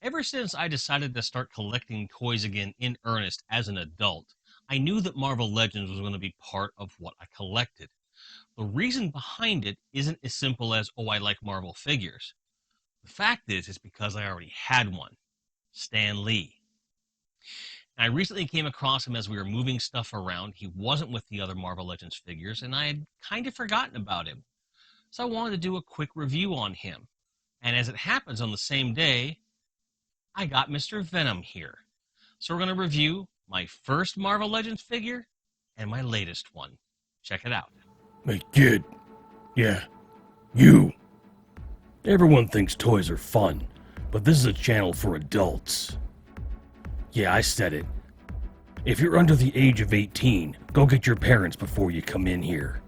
Ever since I decided to start collecting toys again in earnest as an adult, I knew that Marvel Legends was going to be part of what I collected. The reason behind it isn't as simple as, oh, I like Marvel figures. The fact is, it's because I already had one, Stan Lee. And I recently came across him as we were moving stuff around. He wasn't with the other Marvel Legends figures, and I had kind of forgotten about him. So I wanted to do a quick review on him. And as it happens, on the same day, I got Mr. Venom here. So we're going to review my first Marvel Legends figure and my latest one. Check it out. Hey, kid. Yeah, you. Everyone thinks toys are fun, but this is a channel for adults. Yeah, I said it. If you're under the age of 18, go get your parents before you come in here.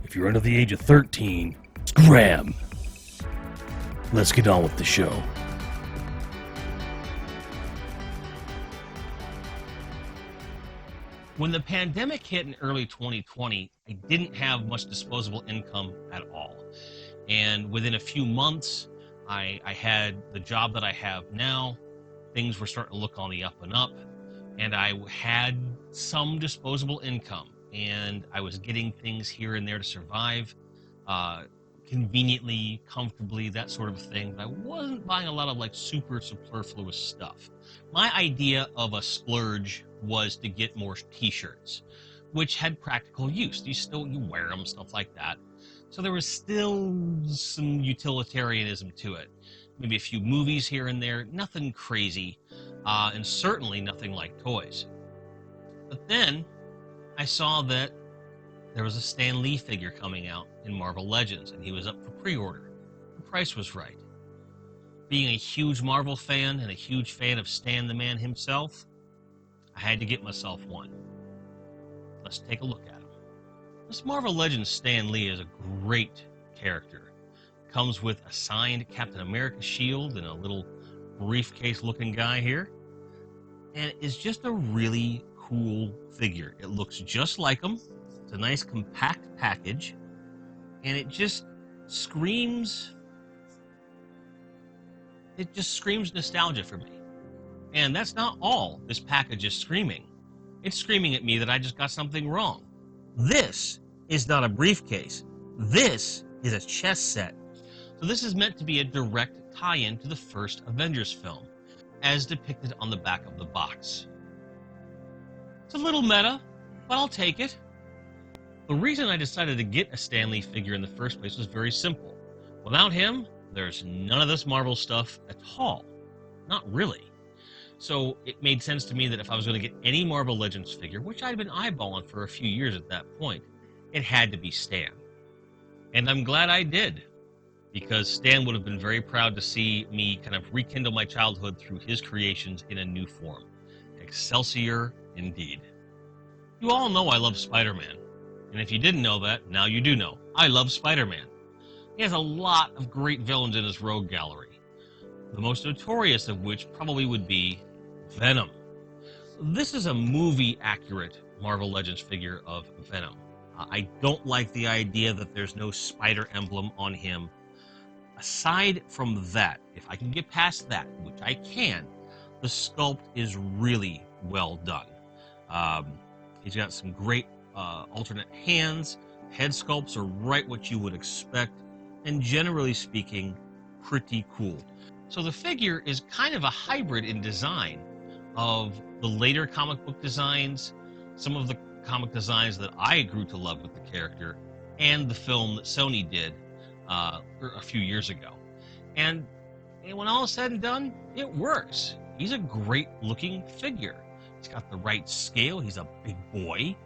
If you're under the age of 13, scram! Let's get on with the show. When the pandemic hit in early 2020, I didn't have much disposable income at all. And within a few months, I had the job that I have now. Things were starting to look on the up and up, and I had some disposable income, and I was getting things here and there to survive, conveniently, comfortably, that sort of thing. But I wasn't buying a lot of like super superfluous stuff. My idea of a splurge was to get more t-shirts, which had practical use. You wear them, stuff like that. So there was still some utilitarianism to it. Maybe a few movies here and there, nothing crazy, and certainly nothing like toys. But then I saw that there was a Stan Lee figure coming out in Marvel Legends, and he was up for pre-order. The price was right. Being a huge Marvel fan and a huge fan of Stan the Man himself, I had to get myself one. Let's take a look at him. This Marvel Legends Stan Lee is a great character. Comes with a signed Captain America shield and a little briefcase looking guy here. And is just a really cool figure. It looks just like him. It's a nice compact package. And it just screams nostalgia for me. And that's not all this package is screaming. It's screaming at me that I just got something wrong. This is not a briefcase. This is a chess set. So this is meant to be a direct tie-in to the first Avengers film, as depicted on the back of the box. It's a little meta, but I'll take it. The reason I decided to get a Stan Lee figure in the first place was very simple. Without him, there's none of this Marvel stuff at all. Not really. So it made sense to me that if I was going to get any Marvel Legends figure, which I'd been eyeballing for a few years at that point, it had to be Stan. And I'm glad I did, because Stan would have been very proud to see me kind of rekindle my childhood through his creations in a new form. Excelsior, indeed. You all know I love Spider-Man. And if you didn't know that, now you do know. I love Spider-Man. He has a lot of great villains in his rogue gallery, the most notorious of which probably would be Venom. This is a movie-accurate Marvel Legends figure of Venom. I don't like the idea that there's no spider emblem on him. Aside from that, if I can get past that, which I can, the sculpt is really well done. He's got some great alternate hands. Head sculpts are right what you would expect, and generally speaking, pretty cool. So the figure is kind of a hybrid in design of the later comic book designs, some of the comic designs that I grew to love with the character, and the film that Sony did a few years ago. And when all is said and done, it works. He's a great looking figure. He's got the right scale, he's a big boy,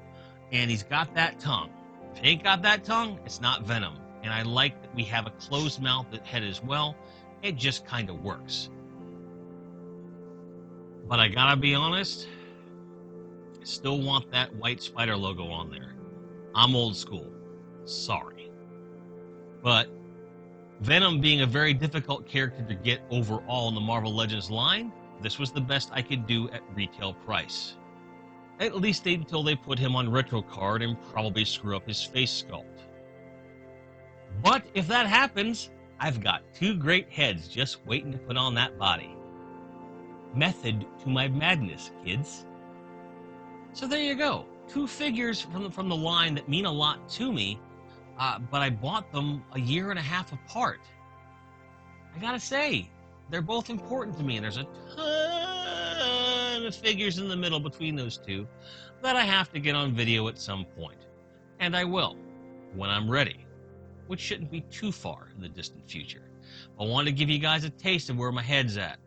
and he's got that tongue. If he ain't got that tongue, it's not Venom. And I like that we have a closed mouth head as well. It just kind of works. But I gotta be honest, I still want that white spider logo on there. I'm old school. Sorry. But Venom being a very difficult character to get overall in the Marvel Legends line, this was the best I could do at retail price. At least until they put him on retro card and probably screw up his face sculpt. But if that happens, I've got two great heads just waiting to put on that body. method to my madness, kids. So there you go. Two figures from the line that mean a lot to me, but I bought them a year and a half apart. I gotta say, they're both important to me, and there's a ton of figures in the middle between those two that I have to get on video at some point. And I will, when I'm ready, which shouldn't be too far in the distant future. I want to give you guys a taste of where my head's at.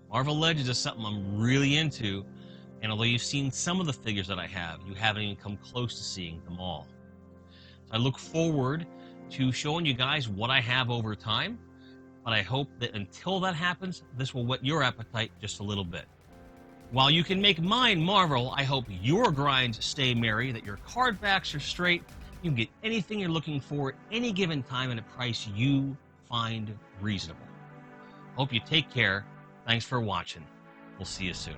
Marvel Legends is something I'm really into, and although you've seen some of the figures that I have, you haven't even come close to seeing them all. So I look forward to showing you guys what I have over time, but I hope that until that happens, this will whet your appetite just a little bit. While you can make mine marvel, I hope your grinds stay merry, that your card backs are straight, you can get anything you're looking for at any given time at a price you find reasonable. Hope you take care. Thanks for watching. We'll see you soon.